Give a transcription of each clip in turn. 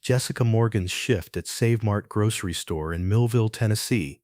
Jessica Morgan's shift at Save Mart grocery store in Millville, Tennessee,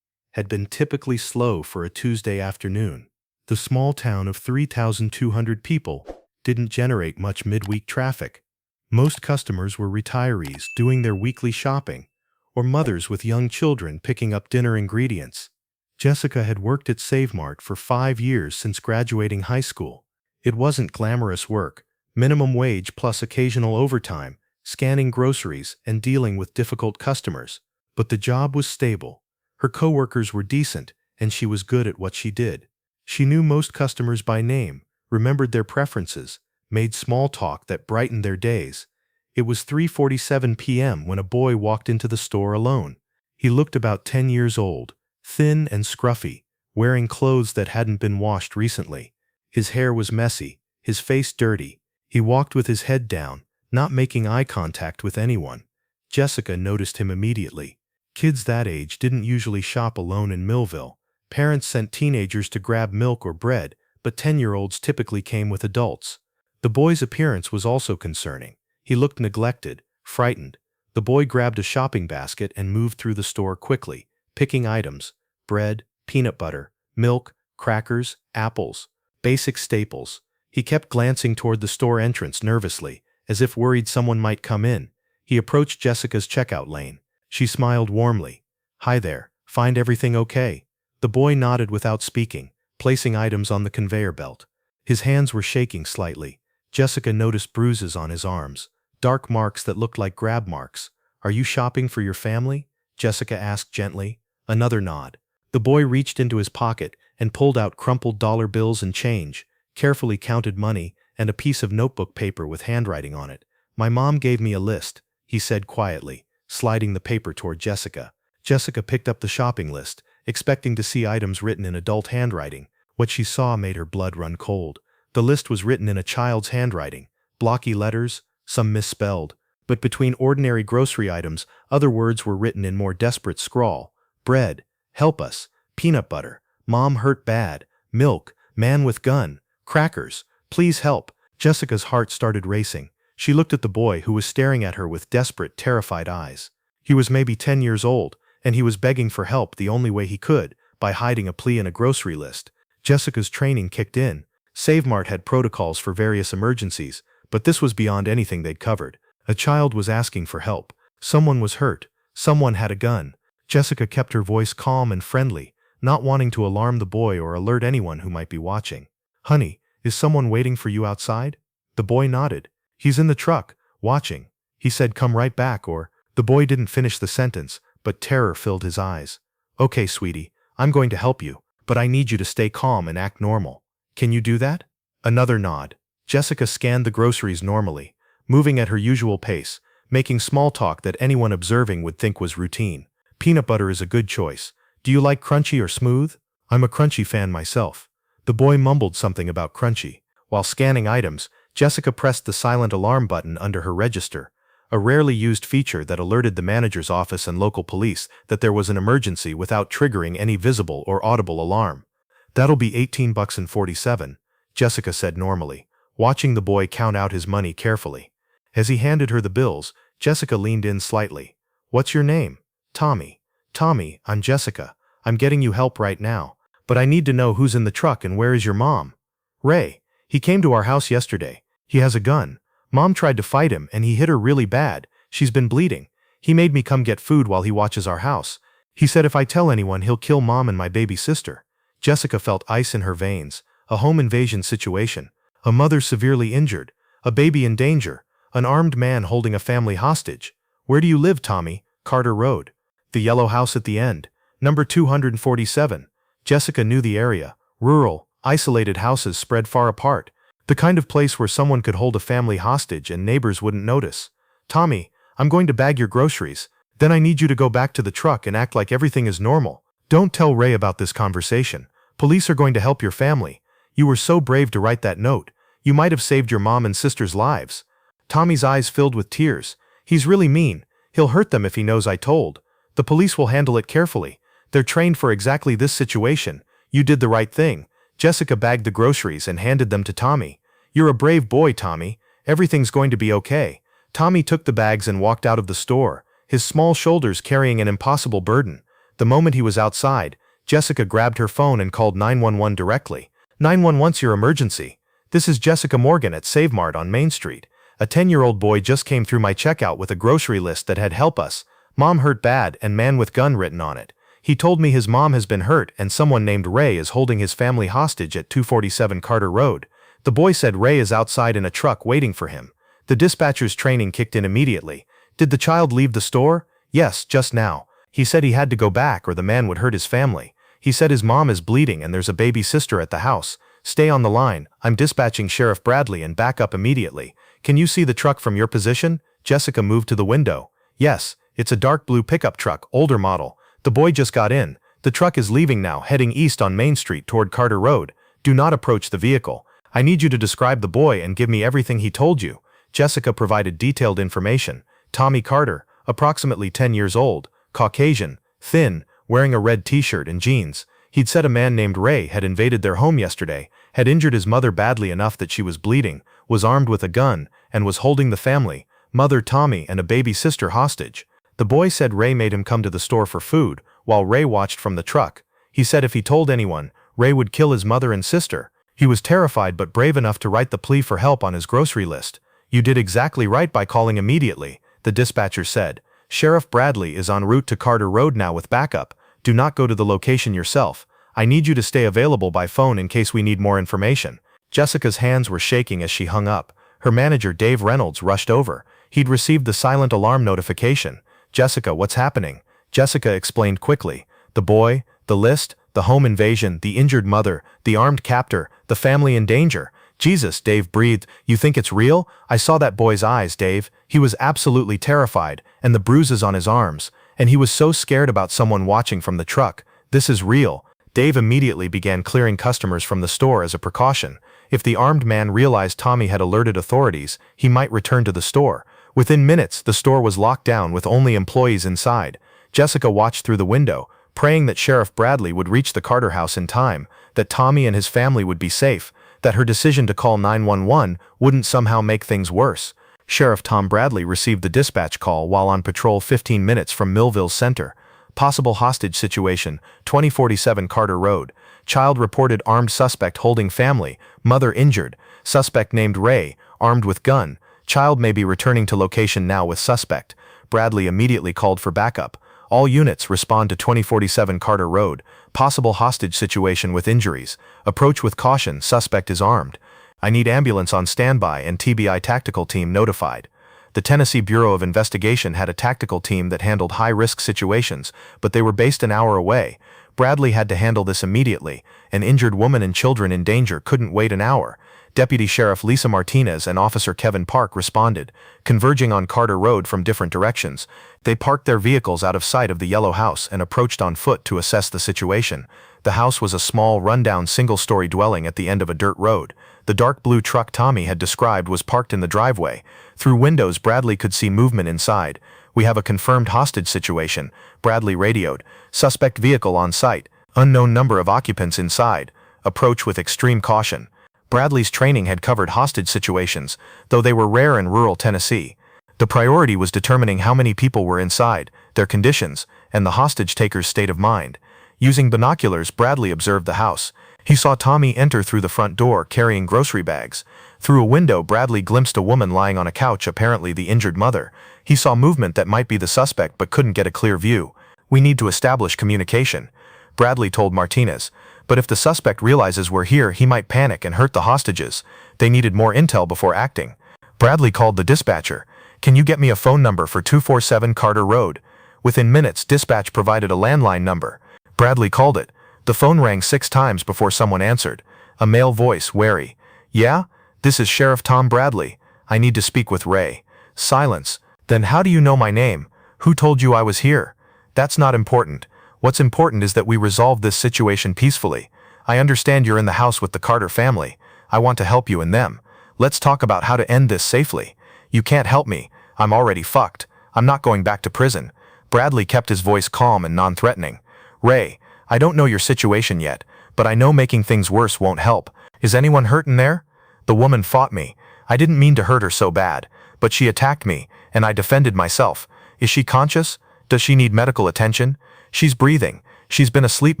had been typically slow for a Tuesday afternoon. The small town of 3,200 people didn't generate much midweek traffic. Most customers were retirees doing their weekly shopping, or mothers with young children picking up dinner ingredients. Jessica had worked at Save Mart for 5 years since graduating high school. It wasn't glamorous work, minimum wage plus occasional overtime, scanning groceries and dealing with difficult customers. But the job was stable. Her coworkers were decent, and she was good at what she did. She knew most customers by name, remembered their preferences, made small talk that brightened their days. It was 3:47 p.m. when a boy walked into the store alone. He looked about 10 years old, thin and scruffy, wearing clothes that hadn't been washed recently. His hair was messy, his face dirty. He walked with his head down, not making eye contact with anyone. Jessica noticed him immediately. Kids that age didn't usually shop alone in Millville. Parents sent teenagers to grab milk or bread, but 10-year-olds typically came with adults. The boy's appearance was also concerning. He looked neglected, frightened. The boy grabbed a shopping basket and moved through the store quickly, picking items: bread, peanut butter, milk, crackers, apples, basic staples. He kept glancing toward the store entrance nervously, as if worried someone might come in. He approached Jessica's checkout lane. She smiled warmly. "Hi there, find everything okay?" The boy nodded without speaking, placing items on the conveyor belt. His hands were shaking slightly. Jessica noticed bruises on his arms, dark marks that looked like grab marks. "Are you shopping for your family?" Jessica asked gently. Another nod. The boy reached into his pocket and pulled out crumpled dollar bills and change, carefully counted money, and a piece of notebook paper with handwriting on it. "My mom gave me a list," he said quietly, sliding the paper toward Jessica. Jessica picked up the shopping list, expecting to see items written in adult handwriting. What she saw made her blood run cold. The list was written in a child's handwriting, blocky letters, some misspelled. But between ordinary grocery items, other words were written in more desperate scrawl. Bread, help us. Peanut butter, mom hurt bad. Milk, man with gun. Crackers, please help. Jessica's heart started racing. She looked at the boy who was staring at her with desperate, terrified eyes. He was maybe 10 years old, and he was begging for help the only way he could, by hiding a plea in a grocery list. Jessica's training kicked in. Save Mart had protocols for various emergencies, but this was beyond anything they'd covered. A child was asking for help. Someone was hurt. Someone had a gun. Jessica kept her voice calm and friendly, not wanting to alarm the boy or alert anyone who might be watching. "Honey, is someone waiting for you outside?" The boy nodded. "He's in the truck, watching. He said come right back or—" The boy didn't finish the sentence, but terror filled his eyes. "Okay, sweetie, I'm going to help you, but I need you to stay calm and act normal. Can you do that?" Another nod. Jessica scanned the groceries normally, moving at her usual pace, making small talk that anyone observing would think was routine. "Peanut butter is a good choice. Do you like crunchy or smooth?" "I'm a crunchy fan myself." The boy mumbled something about crunchy. While scanning items, Jessica pressed the silent alarm button under her register, a rarely used feature that alerted the manager's office and local police that there was an emergency without triggering any visible or audible alarm. "That'll be $18.47, Jessica said normally, watching the boy count out his money carefully. As he handed her the bills, Jessica leaned in slightly. "What's your name?" "Tommy." "Tommy, I'm Jessica. I'm getting you help right now, but I need to know who's in the truck and where is your mom?" "Ray. He came to our house yesterday. He has a gun. Mom tried to fight him and he hit her really bad. She's been bleeding. He made me come get food while he watches our house. He said if I tell anyone he'll kill mom and my baby sister." Jessica felt ice in her veins. A home invasion situation. A mother severely injured. A baby in danger. An armed man holding a family hostage. "Where do you live, Tommy?" "Carter Road." "The yellow house at the end. Number 247. Jessica knew the area. Rural, isolated houses spread far apart. The kind of place where someone could hold a family hostage and neighbors wouldn't notice. "Tommy, I'm going to bag your groceries. Then I need you to go back to the truck and act like everything is normal. Don't tell Ray about this conversation. Police are going to help your family. You were so brave to write that note. You might have saved your mom and sister's lives." Tommy's eyes filled with tears. "He's really mean. He'll hurt them if he knows I told. The police will handle it carefully. They're trained for exactly this situation. You did the right thing." Jessica bagged the groceries and handed them to Tommy. "You're a brave boy, Tommy. Everything's going to be okay." Tommy took the bags and walked out of the store, his small shoulders carrying an impossible burden. The moment he was outside, Jessica grabbed her phone and called 911 directly. 911's your emergency. This is Jessica Morgan at Save Mart on Main Street. A 10-year-old boy just came through my checkout with a grocery list that had "help us, mom hurt bad" and "man with gun" written on it. He told me his mom has been hurt and someone named Ray is holding his family hostage at 247 Carter Road. The boy said Ray is outside in a truck waiting for him. The dispatcher's training kicked in immediately. Did the child leave the store? Yes, just now. He said he had to go back or the man would hurt his family. He said his mom is bleeding and there's a baby sister at the house. Stay on the line. I'm dispatching Sheriff Bradley and back up immediately. Can you see the truck from your position? Jessica moved to the window. Yes, it's a dark blue pickup truck, older model. The boy just got in. The truck is leaving now, heading east on Main Street toward Carter Road. Do not approach the vehicle. I need you to describe the boy and give me everything he told you. Jessica provided detailed information. Tommy Carter, approximately 10 years old, Caucasian, thin, wearing a red t-shirt and jeans. He'd said a man named Ray had invaded their home yesterday, had injured his mother badly enough that she was bleeding, was armed with a gun, and was holding the family, mother Tommy and a baby sister hostage. The boy said Ray made him come to the store for food, while Ray watched from the truck. He said if he told anyone, Ray would kill his mother and sister. He was terrified but brave enough to write the plea for help on his grocery list. You did exactly right by calling immediately, the dispatcher said. Sheriff Bradley is en route to Carter Road now with backup. Do not go to the location yourself. I need you to stay available by phone in case we need more information. Jessica's hands were shaking as she hung up. Her manager, Dave Reynolds, rushed over. He'd received the silent alarm notification. Jessica, what's happening? Jessica explained quickly. The boy, the list, the home invasion, the injured mother, the armed captor, the family in danger. Jesus, Dave breathed. You think it's real? I saw that boy's eyes, Dave. He was absolutely terrified, and the bruises on his arms. And he was so scared about someone watching from the truck. This is real. Dave immediately began clearing customers from the store as a precaution. If the armed man realized Tommy had alerted authorities, he might return to the store. Within minutes, the store was locked down with only employees inside. Jessica watched through the window, praying that Sheriff Bradley would reach the Carter house in time, that Tommy and his family would be safe, that her decision to call 911 wouldn't somehow make things worse. Sheriff Tom Bradley received the dispatch call while on patrol 15 minutes from Millville Center. Possible hostage situation, 2047 Carter Road. Child reported armed suspect holding family, mother injured. Suspect named Ray, armed with gun. Child may be returning to location now with suspect. Bradley immediately called for backup. All units respond to 2047 Carter Road. Possible hostage situation with injuries. Approach with caution, suspect is armed. I need ambulance on standby and TBI tactical team notified. The Tennessee Bureau of Investigation had a tactical team that handled high-risk situations, but they were based an hour away. Bradley had to handle this immediately. An injured woman and children in danger couldn't wait an hour. Deputy Sheriff Lisa Martinez and Officer Kevin Park responded, converging on Carter Road from different directions. They parked their vehicles out of sight of the yellow house and approached on foot to assess the situation. The house was a small, rundown single-story dwelling at the end of a dirt road. The dark blue truck Tommy had described was parked in the driveway. Through windows, Bradley could see movement inside. We have a confirmed hostage situation, Bradley radioed. Suspect vehicle on site. Unknown number of occupants inside. Approach with extreme caution. Bradley's training had covered hostage situations, though they were rare in rural Tennessee. The priority was determining how many people were inside, their conditions, and the hostage taker's state of mind. Using binoculars, Bradley observed the house. He saw Tommy enter through the front door carrying grocery bags. Through a window, Bradley glimpsed a woman lying on a couch, apparently the injured mother. He saw movement that might be the suspect but couldn't get a clear view. We need to establish communication, Bradley told Martinez. But if the suspect realizes we're here, he might panic and hurt the hostages. They needed more intel before acting. Bradley called the dispatcher. Can you get me a phone number for 247 Carter Road? Within minutes, dispatch provided a landline number. Bradley called it. The phone rang 6 times before someone answered. A male voice, wary. Yeah? This is Sheriff Tom Bradley. I need to speak with Ray. Silence. Then how do you know my name? Who told you I was here? That's not important. What's important is that we resolve this situation peacefully. I understand you're in the house with the Carter family. I want to help you and them. Let's talk about how to end this safely. You can't help me. I'm already fucked. I'm not going back to prison. Bradley kept his voice calm and non-threatening. Ray, I don't know your situation yet, but I know making things worse won't help. Is anyone hurt in there? The woman fought me. I didn't mean to hurt her so bad, But she attacked me, and I defended myself. Is she conscious? Does she need medical attention? She's breathing. She's been asleep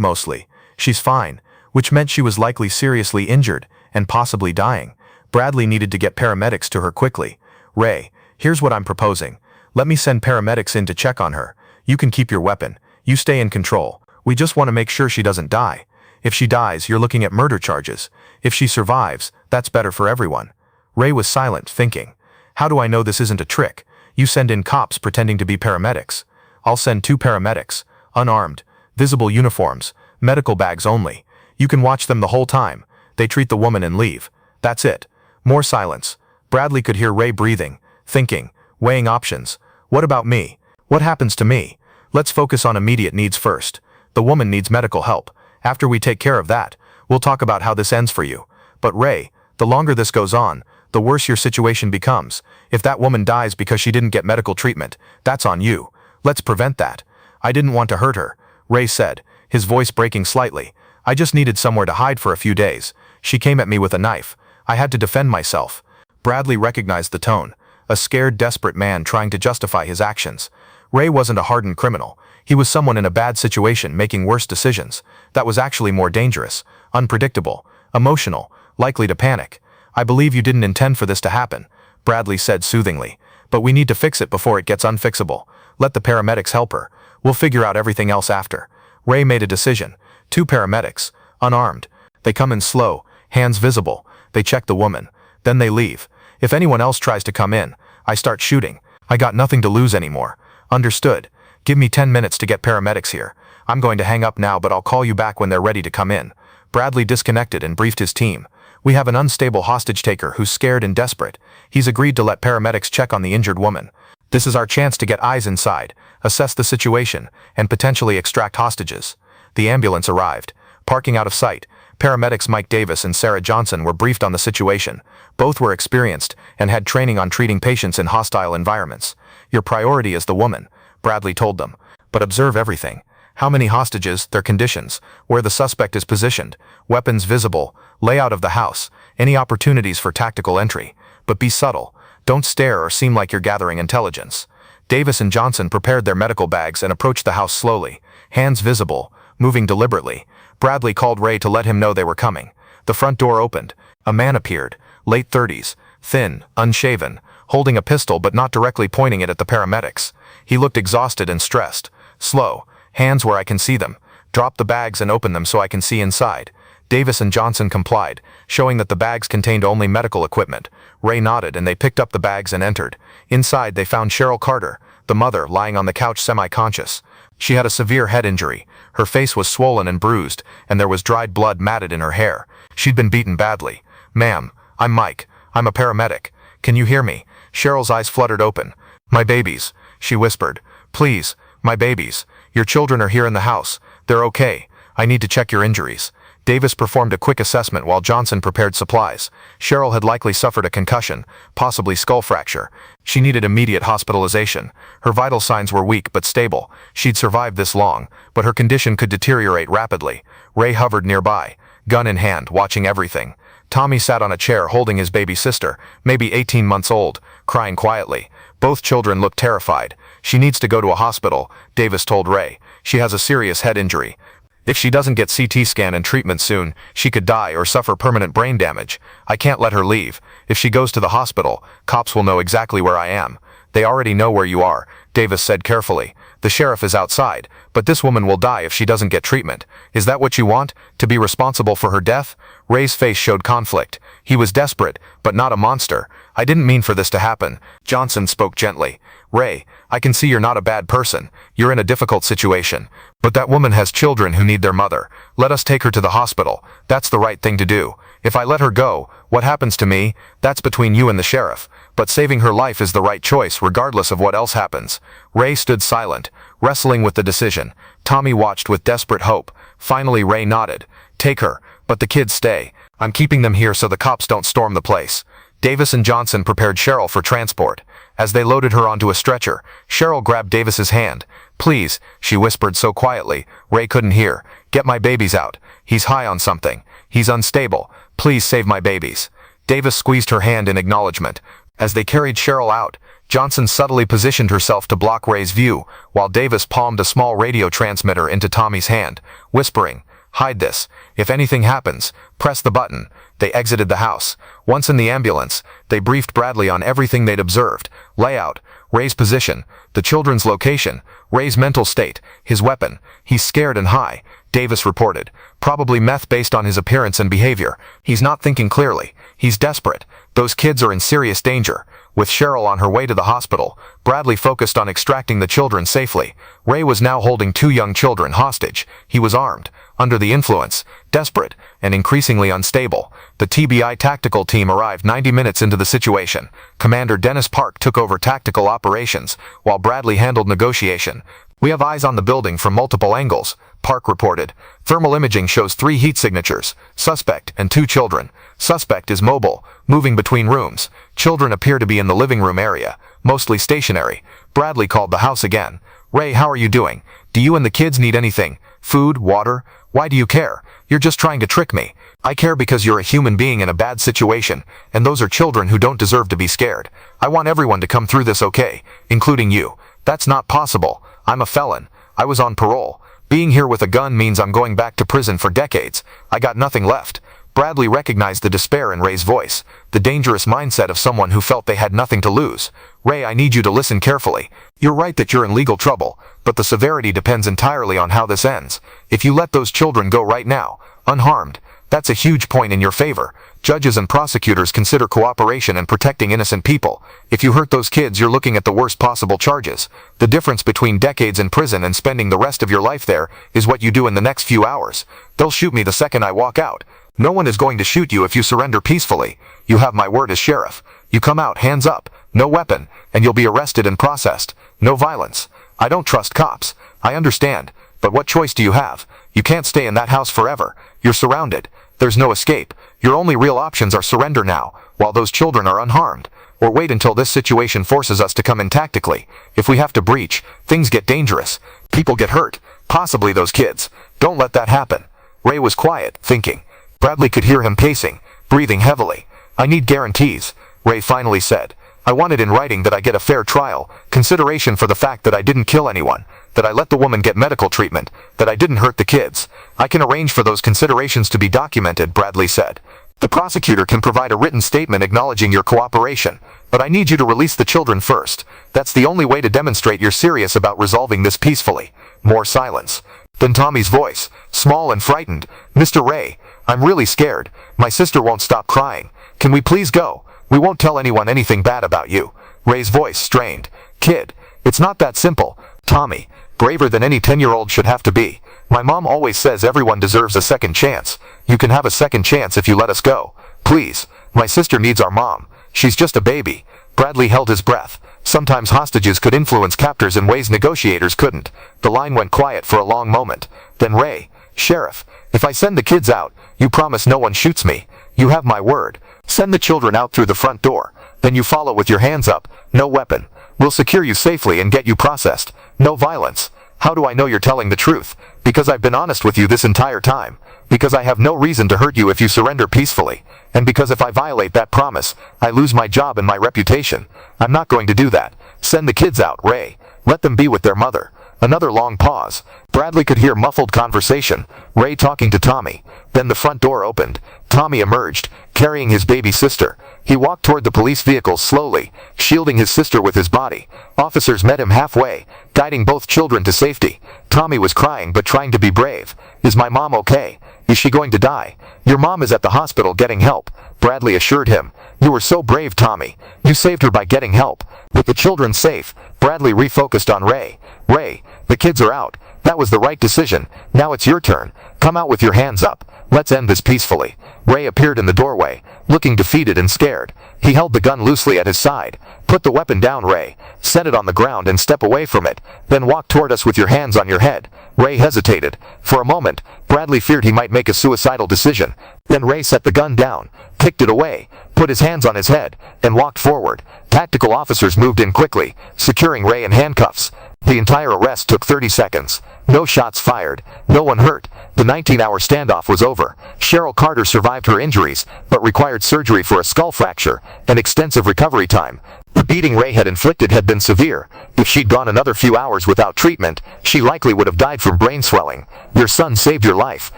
mostly. She's fine, which meant she was likely seriously injured and possibly dying. Bradley needed to get paramedics to her quickly. Ray, here's what I'm proposing. Let me send paramedics in to check on her. You can keep your weapon. You stay in control. We just want to make sure she doesn't die. If she dies, you're looking at murder charges. If she survives, that's better for everyone. Ray was silent, thinking. How do I know this isn't a trick? You send in cops pretending to be paramedics. I'll send 2 paramedics, unarmed, visible uniforms, medical bags only. You can watch them the whole time. They treat the woman and leave. That's it. More silence. Bradley could hear Ray breathing, thinking, weighing options. What about me? What happens to me? Let's focus on immediate needs first. The woman needs medical help. After we take care of that, we'll talk about how this ends for you. But Ray, the longer this goes on, the worse your situation becomes. If that woman dies because she didn't get medical treatment, that's on you. Let's prevent that. I didn't want to hurt her, Ray said, his voice breaking slightly. I just needed somewhere to hide for a few days. She came at me with a knife. I had to defend myself. Bradley recognized the tone. A scared, desperate man trying to justify his actions. Ray wasn't a hardened criminal. He was someone in a bad situation making worse decisions. That was actually more dangerous, unpredictable, emotional, likely to panic. I believe you didn't intend for this to happen, Bradley said soothingly. But we need to fix it before it gets unfixable. Let the paramedics help her. We'll figure out everything else after. Ray made a decision. 2 paramedics, unarmed. They come in slow, hands visible. They check the woman. Then they leave. If anyone else tries to come in, I start shooting. I got nothing to lose anymore. Understood. Give me 10 minutes to get paramedics here. I'm going to hang up now, but I'll call you back when they're ready to come in. Bradley disconnected and briefed his team. We have an unstable hostage taker who's scared and desperate. He's agreed to let paramedics check on the injured woman. This is our chance to get eyes inside, assess the situation, and potentially extract hostages. The ambulance arrived. Parking out of sight, paramedics Mike Davis and Sarah Johnson were briefed on the situation. Both were experienced and had training on treating patients in hostile environments. Your priority is the woman, Bradley told them. But observe everything. How many hostages, their conditions, where the suspect is positioned, weapons visible, layout of the house, any opportunities for tactical entry. But be subtle. Don't stare or seem like you're gathering intelligence. Davis and Johnson prepared their medical bags and approached the house slowly, hands visible, moving deliberately. Bradley called Ray to let him know they were coming. The front door opened. A man appeared, late 30s, thin, unshaven, holding a pistol but not directly pointing it at the paramedics. He looked exhausted and stressed. Slow, hands where I can see them. Drop the bags and open them so I can see inside. Davis and Johnson complied, showing that the bags contained only medical equipment. Ray nodded and they picked up the bags and entered. Inside they found Cheryl Carter, the mother, lying on the couch semi-conscious. She had a severe head injury. Her face was swollen and bruised, and there was dried blood matted in her hair. She'd been beaten badly. Ma'am, I'm Mike. I'm a paramedic. Can you hear me? Cheryl's eyes fluttered open. My babies, she whispered. Please, my babies. Your children are here in the house. They're okay. I need to check your injuries. Davis performed a quick assessment while Johnson prepared supplies. Cheryl had likely suffered a concussion, possibly skull fracture. She needed immediate hospitalization. Her vital signs were weak but stable. She'd survived this long, but her condition could deteriorate rapidly. Ray hovered nearby, gun in hand, watching everything. Tommy sat on a chair holding his baby sister, maybe 18 months old, crying quietly. Both children looked terrified. She needs to go to a hospital, Davis told Ray. She has a serious head injury. If she doesn't get CT scan and treatment soon, she could die or suffer permanent brain damage. I can't let her leave. If she goes to the hospital, cops will know exactly where I am. They already know where you are, Davis said carefully. The sheriff is outside, but this woman will die if she doesn't get treatment. Is that what you want? To be responsible for her death? Ray's face showed conflict. He was desperate, but not a monster. I didn't mean for this to happen. Johnson spoke gently. Ray, I can see you're not a bad person. You're in a difficult situation. But that woman has children who need their mother. Let us take her to the hospital. That's the right thing to do. If I let her go, what happens to me? That's between you and the sheriff. But saving her life is the right choice, regardless of what else happens. Ray stood silent, wrestling with the decision. Tommy watched with desperate hope. Finally, Ray nodded. Take her, but the kids stay. I'm keeping them here so the cops don't storm the place. Davis and Johnson prepared Cheryl for transport. As they loaded her onto a stretcher, Cheryl grabbed Davis's hand. Please, she whispered so quietly, Ray couldn't hear. Get my babies out. He's high on something. He's unstable. Please save my babies. Davis squeezed her hand in acknowledgement. As they carried Cheryl out, Johnson subtly positioned herself to block Ray's view, while Davis palmed a small radio transmitter into Tommy's hand, whispering, "Hide this. If anything happens, press the button." They exited the house. Once in the ambulance, they briefed Bradley on everything they'd observed: layout, Ray's position, the children's location, Ray's mental state, his weapon. "He's scared and high," Davis reported. "Probably meth based on his appearance and behavior. He's not thinking clearly. He's desperate. Those kids are in serious danger." With Cheryl on her way to the hospital, Bradley focused on extracting the children safely. Ray was now holding 2 young children hostage. He was armed, under the influence, desperate, and increasingly unstable. The TBI tactical team arrived 90 minutes into the situation. Commander Dennis Park took over tactical operations, while Bradley handled negotiation. "We have eyes on the building from multiple angles," Park reported. "Thermal imaging shows 3 heat signatures, suspect and 2 children. Suspect is mobile, moving between rooms. Children appear to be in the living room area, mostly stationary." Bradley called the house again. "Ray, how are you doing? Do you and the kids need anything? Food, water? Why do you care? You're just trying to trick me." "I care because you're a human being in a bad situation, and those are children who don't deserve to be scared. I want everyone to come through this okay, including you." "That's not possible. I'm a felon. I was on parole. Being here with a gun means I'm going back to prison for decades. I got nothing left." Bradley recognized the despair in Ray's voice, the dangerous mindset of someone who felt they had nothing to lose. "Ray, I need you to listen carefully. You're right that you're in legal trouble, but the severity depends entirely on how this ends. If you let those children go right now, unharmed, that's a huge point in your favor. Judges and prosecutors consider cooperation and protecting innocent people. If you hurt those kids, you're looking at the worst possible charges. The difference between decades in prison and spending the rest of your life there is what you do in the next few hours. They'll shoot me the second I walk out. No one is going to shoot you if you surrender peacefully. You have my word as sheriff. You come out hands up, no weapon, and you'll be arrested and processed. No violence. I don't trust cops. I understand. But what choice do you have? You can't stay in that house forever. You're surrounded. There's no escape. Your only real options are surrender now, while those children are unharmed. Or wait until this situation forces us to come in tactically. If we have to breach, things get dangerous. People get hurt. Possibly those kids. Don't let that happen." Ray was quiet, thinking. Bradley could hear him pacing, breathing heavily. "I need guarantees," Ray finally said. "I want it in writing that I get a fair trial, consideration for the fact that I didn't kill anyone, that I let the woman get medical treatment, that I didn't hurt the kids. I can arrange for those considerations to be documented," Bradley said. "The prosecutor can provide a written statement acknowledging your cooperation, but I need you to release the children first. That's the only way to demonstrate you're serious about resolving this peacefully." More silence. Then Tommy's voice, small and frightened. "Mr. Ray, I'm really scared. My sister won't stop crying. Can we please go? We won't tell anyone anything bad about you." Ray's voice strained. "Kid, it's not that simple. Tommy, braver than any 10-year-old should have to be. My mom always says everyone deserves a second chance. You can have a second chance if you let us go. Please, my sister needs our mom. She's just a baby." Bradley held his breath. Sometimes hostages could influence captors in ways negotiators couldn't. The line went quiet for a long moment. Then Ray, "Sheriff, if I send the kids out, you promise no one shoots me. You have my word. Send the children out through the front door. Then you follow with your hands up, no weapon. We'll secure you safely and get you processed. No violence." "How do I know you're telling the truth?" "Because I've been honest with you this entire time. Because I have no reason to hurt you if you surrender peacefully. And because if I violate that promise, I lose my job and my reputation. I'm not going to do that. Send the kids out, Ray. Let them be with their mother." Another long pause. Bradley could hear muffled conversation, Ray talking to Tommy. Then the front door opened. Tommy emerged, carrying his baby sister. He walked toward the police vehicle slowly, shielding his sister with his body. Officers met him halfway, guiding both children to safety. Tommy was crying but trying to be brave. "Is my mom okay? Is she going to die?" "Your mom is at the hospital getting help," Bradley assured him. "You were so brave, Tommy. You saved her by getting help." With the children safe, Bradley refocused on Ray. "Ray, the kids are out. That was the right decision. Now it's your turn. Come out with your hands up. Let's end this peacefully." Ray appeared in the doorway, looking defeated and scared. He held the gun loosely at his side. "Put the weapon down, Ray. Set it on the ground and step away from it. Then walk toward us with your hands on your head." Ray hesitated. For a moment, Bradley feared he might make a suicidal decision. Then Ray set the gun down, kicked it away, put his hands on his head, and walked forward. Tactical officers moved in quickly, securing Ray in handcuffs. The The entire arrest took 30 seconds. No shots fired. No one hurt. The 19-hour standoff was over. Cheryl Carter survived her injuries, but required surgery for a skull fracture and extensive recovery time. The beating Ray had inflicted had been severe. If she'd gone another few hours without treatment, she likely would have died from brain swelling. Your son saved your life,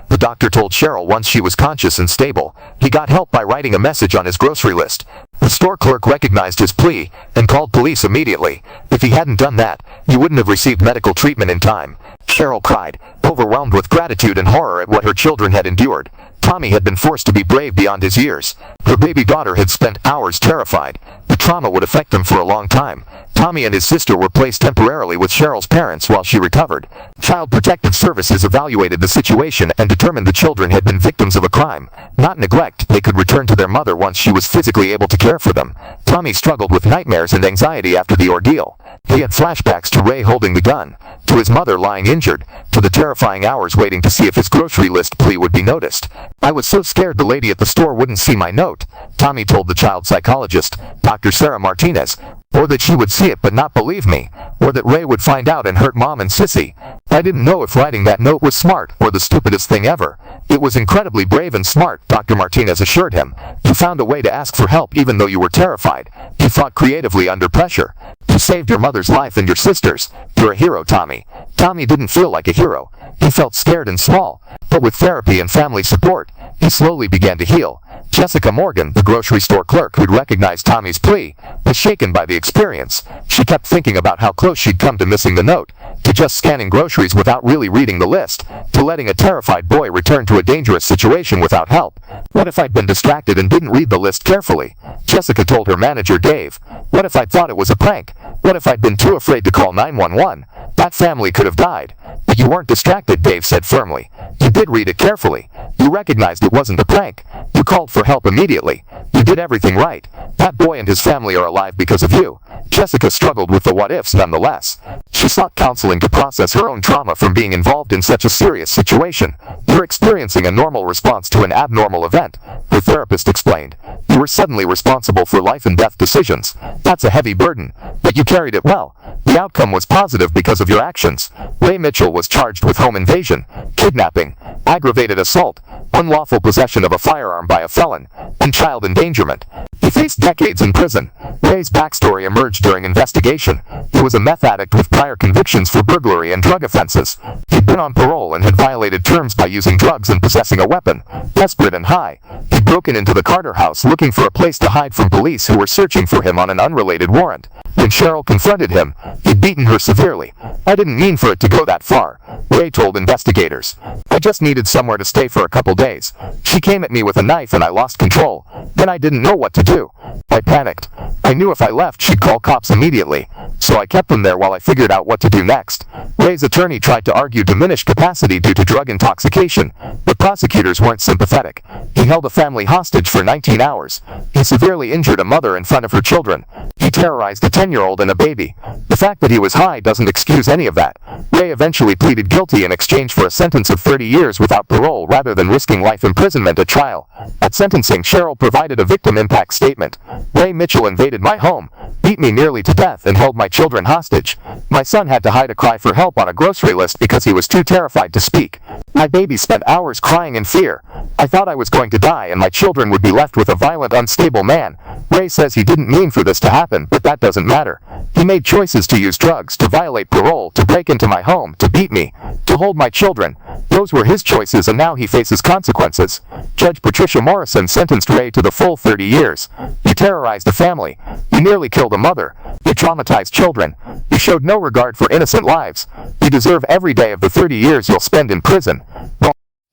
the doctor told Cheryl once she was conscious and stable. He got help by writing a message on his grocery list. The store clerk recognized his plea and called police immediately. If he hadn't done that, you wouldn't have received medical treatment in time. Cheryl cried, overwhelmed with gratitude and horror at what her children had endured. Tommy had been forced to be brave beyond his years. Her baby daughter had spent hours terrified. The trauma would affect them for a long time. Tommy and his sister were placed temporarily with Cheryl's parents while she recovered. Child Protective Services evaluated the situation and determined the children had been victims of a crime, not neglect. They could return to their mother once she was physically able to care for them. Tommy struggled with nightmares and anxiety after the ordeal. He had flashbacks to Ray holding the gun, to his mother lying injured, to the terrifying hours waiting to see if his grocery list plea would be noticed. I was so scared the lady at the store wouldn't see my note, Tommy told the child psychologist, Dr. Sarah Martinez, or that she would see it but not believe me, or that Ray would find out and hurt Mom and Sissy. I didn't know if writing that note was smart or the stupidest thing ever. It was incredibly brave and smart, Dr. Martinez assured him. You found a way to ask for help even though you were terrified. You thought creatively under pressure. You saved your mother's life and your sister's. You're a hero, Tommy. Tommy didn't feel like a hero. He felt scared and small, but with therapy and family support, he slowly began to heal. Jessica Morgan, the grocery store clerk who'd recognized Tommy's plea, was shaken by the experience. She kept thinking about how close she'd come to missing the note, to just scanning groceries without really reading the list, to letting a terrified boy return to a dangerous situation without help. What if I'd been distracted and didn't read the list carefully? Jessica told her manager Dave. What if I'd thought it was a prank? What if I'd been too afraid to call 911? That family could have died. But you weren't distracted, Dave said firmly. You did read it carefully. You recognized it wasn't a prank. You called for help immediately. You did everything right. That boy and his family are alive because of you. Jessica struggled with the what-ifs nonetheless. She sought counseling to process her own trauma from being involved in such a serious situation. You're experiencing a normal response to an abnormal event, her therapist explained. You were suddenly responsible for life and death decisions. That's a heavy burden, but you carried it well. The outcome was positive because of your actions. Ray Mitchell was charged with home invasion, kidnapping, aggravated assault, unlawful possession of a firearm by a felon, and child endangerment. He faced decades in prison. Ray's backstory emerged during investigation. He was a meth addict with prior convictions for burglary and drug offenses. He'd been on parole and had violated terms by using drugs and possessing a weapon. Desperate and high, he'd broken into the Carter house looking for a place to hide from police who were searching for him on an unrelated warrant. When Cheryl confronted him, he'd beaten her severely. I didn't mean for it to go that far, Ray told investigators. I just needed somewhere to stay for a couple days. She came at me with a knife and I lost control. Then I didn't know what to do. I panicked. I knew if I left she'd call cops immediately. So I kept them there while I figured out what to do next. Ray's attorney tried to argue diminished capacity due to drug intoxication, but prosecutors weren't sympathetic. He held a family hostage for 19 hours. He severely injured a mother in front of her children. He terrorized a 10-year-old and a baby. The fact that he was high doesn't excuse any of that. Ray eventually pleaded guilty in exchange for a sentence of 30 years without parole rather than risking life imprisonment at trial. At sentencing, Cheryl provided a victim impact statement. Ray Mitchell invaded my home, beat me nearly to death, and held my children hostage. My son had to hide a cry for help on a grocery list because he was too terrified to speak. My baby spent hours crying in fear. I thought I was going to die and my children would be left with a violent, unstable man. Ray says he didn't mean for this to happen, but that doesn't matter. He made choices to use drugs, to violate parole, to break into my home, to beat me, to hold my children. Those were his choices and now he faces consequences. Judge Patricia Morrison sentenced Ray to the full 30 years. You terrorized a family. You nearly killed a mother. You traumatized children. You showed no regard for innocent lives. You deserve every day of the 30 years you'll spend in prison.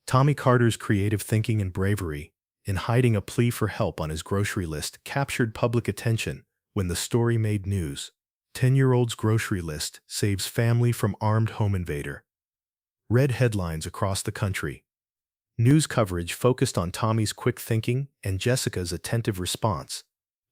Tommy Carter's creative thinking and bravery in hiding a plea for help on his grocery list captured public attention when the story made news. 10-year-old's grocery list saves family from armed home invader. Read headlines across the country. News coverage focused on Tommy's quick thinking and Jessica's attentive response.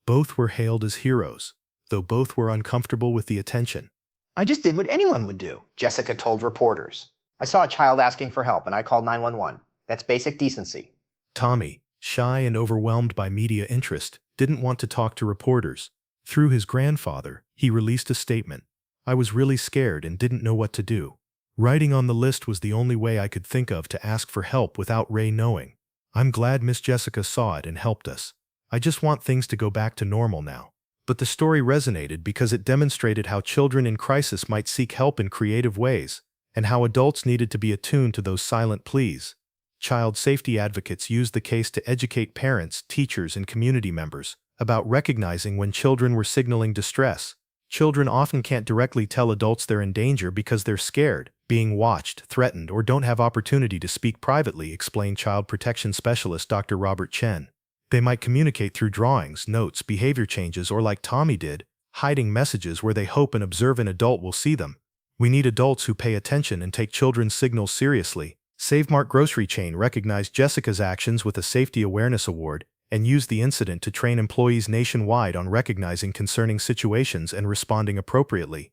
Both were hailed as heroes, though both were uncomfortable with the attention. I just did what anyone would do, Jessica told reporters. I saw a child asking for help and I called 911. That's basic decency. Tommy, shy and overwhelmed by media interest, didn't want to talk to reporters. Through his grandfather, he released a statement. I was really scared and didn't know what to do. Writing on the list was the only way I could think of to ask for help without Ray knowing. I'm glad Miss Jessica saw it and helped us. I just want things to go back to normal now. But the story resonated because it demonstrated how children in crisis might seek help in creative ways, and how adults needed to be attuned to those silent pleas. Child safety advocates used the case to educate parents, teachers, and community members about recognizing when children were signaling distress. Children often can't directly tell adults they're in danger because they're scared, being watched, threatened, or don't have opportunity to speak privately, explained child protection specialist Dr. Robert Chen. They might communicate through drawings, notes, behavior changes, or like Tommy did, hiding messages where they hope an observant adult will see them. We need adults who pay attention and take children's signals seriously. Save Mart grocery chain recognized Jessica's actions with a Safety Awareness Award and used the incident to train employees nationwide on recognizing concerning situations and responding appropriately.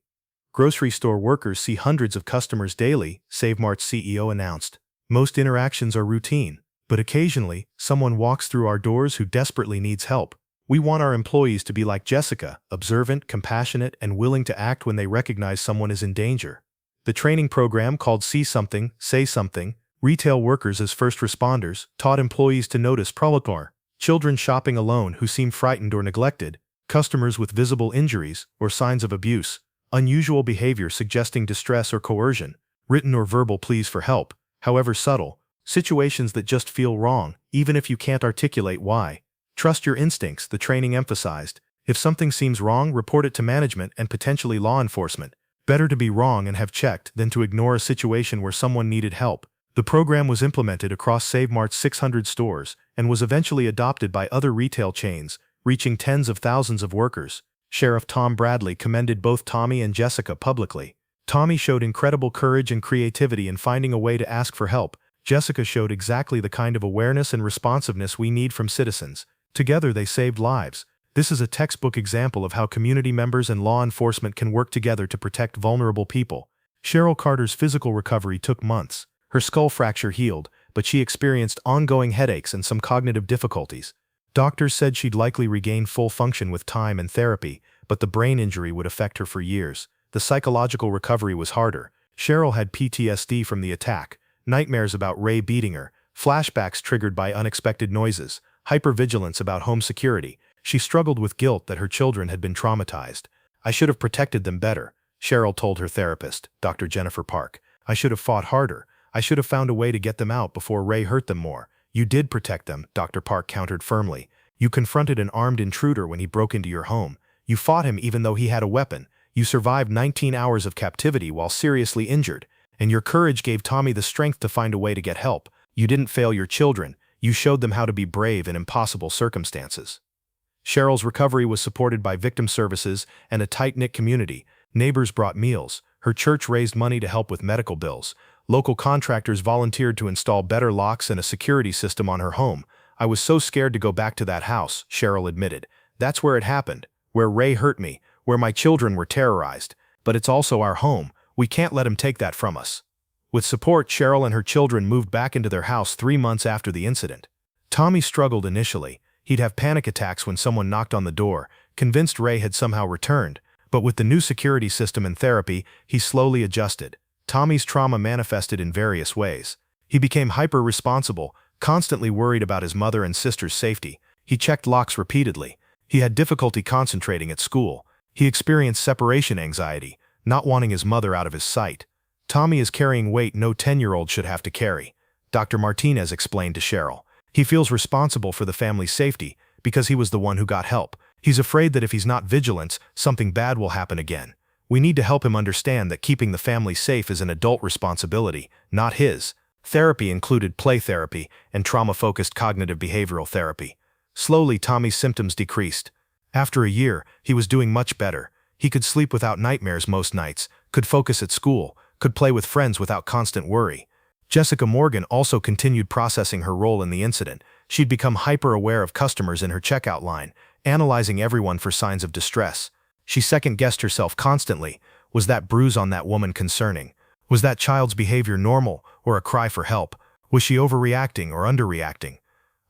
Grocery store workers see hundreds of customers daily, Save Mart's CEO announced. Most interactions are routine, but occasionally, someone walks through our doors who desperately needs help. We want our employees to be like Jessica, observant, compassionate, and willing to act when they recognize someone is in danger. The training program called See Something, Say Something, retail workers as first responders, taught employees to notice prolapar, children shopping alone who seem frightened or neglected, customers with visible injuries or signs of abuse, unusual behavior suggesting distress or coercion, written or verbal pleas for help, however subtle, situations that just feel wrong, even if you can't articulate why. Trust your instincts, the training emphasized. If something seems wrong, report it to management and potentially law enforcement. Better to be wrong and have checked than to ignore a situation where someone needed help. The program was implemented across Save Mart's 600 stores and was eventually adopted by other retail chains, reaching tens of thousands of workers. Sheriff Tom Bradley commended both Tommy and Jessica publicly. Tommy showed incredible courage and creativity in finding a way to ask for help. Jessica showed exactly the kind of awareness and responsiveness we need from citizens. Together they saved lives. This is a textbook example of how community members and law enforcement can work together to protect vulnerable people. Cheryl Carter's physical recovery took months. Her skull fracture healed, but she experienced ongoing headaches and some cognitive difficulties. Doctors said she'd likely regain full function with time and therapy, but the brain injury would affect her for years. The psychological recovery was harder. Cheryl had PTSD from the attack, nightmares about Ray beating her, flashbacks triggered by unexpected noises, hypervigilance about home security. She struggled with guilt that her children had been traumatized. "I should have protected them better," Cheryl told her therapist, Dr. Jennifer Park. "I should have fought harder. I should have found a way to get them out before Ray hurt them more." "You did protect them," Dr. Park countered firmly. "You confronted an armed intruder when he broke into your home. You fought him even though he had a weapon. You survived 19 hours of captivity while seriously injured. And your courage gave Tommy the strength to find a way to get help. You didn't fail your children. You showed them how to be brave in impossible circumstances." Cheryl's recovery was supported by victim services and a tight-knit community. Neighbors brought meals. Her church raised money to help with medical bills. Local contractors volunteered to install better locks and a security system on her home. "I was so scared to go back to that house," Cheryl admitted. "That's where it happened, where Ray hurt me, where my children were terrorized. But it's also our home. We can't let him take that from us." With support, Cheryl and her children moved back into their house 3 months after the incident. Tommy struggled initially. He'd have panic attacks when someone knocked on the door, convinced Ray had somehow returned. But with the new security system and therapy, he slowly adjusted. Tommy's trauma manifested in various ways. He became hyper-responsible, constantly worried about his mother and sister's safety. He checked locks repeatedly. He had difficulty concentrating at school. He experienced separation anxiety, not wanting his mother out of his sight. "Tommy is carrying weight no 10-year-old should have to carry," Dr. Martinez explained to Cheryl. "He feels responsible for the family's safety because he was the one who got help. He's afraid that if he's not vigilant, something bad will happen again. We need to help him understand that keeping the family safe is an adult responsibility, not his." Therapy included play therapy and trauma-focused cognitive behavioral therapy. Slowly, Tommy's symptoms decreased. After a year, he was doing much better. He could sleep without nightmares most nights, could focus at school, could play with friends without constant worry. Jessica Morgan also continued processing her role in the incident. She'd become hyper-aware of customers in her checkout line, analyzing everyone for signs of distress. She second-guessed herself constantly. Was that bruise on that woman concerning? Was that child's behavior normal or a cry for help? Was she overreacting or underreacting?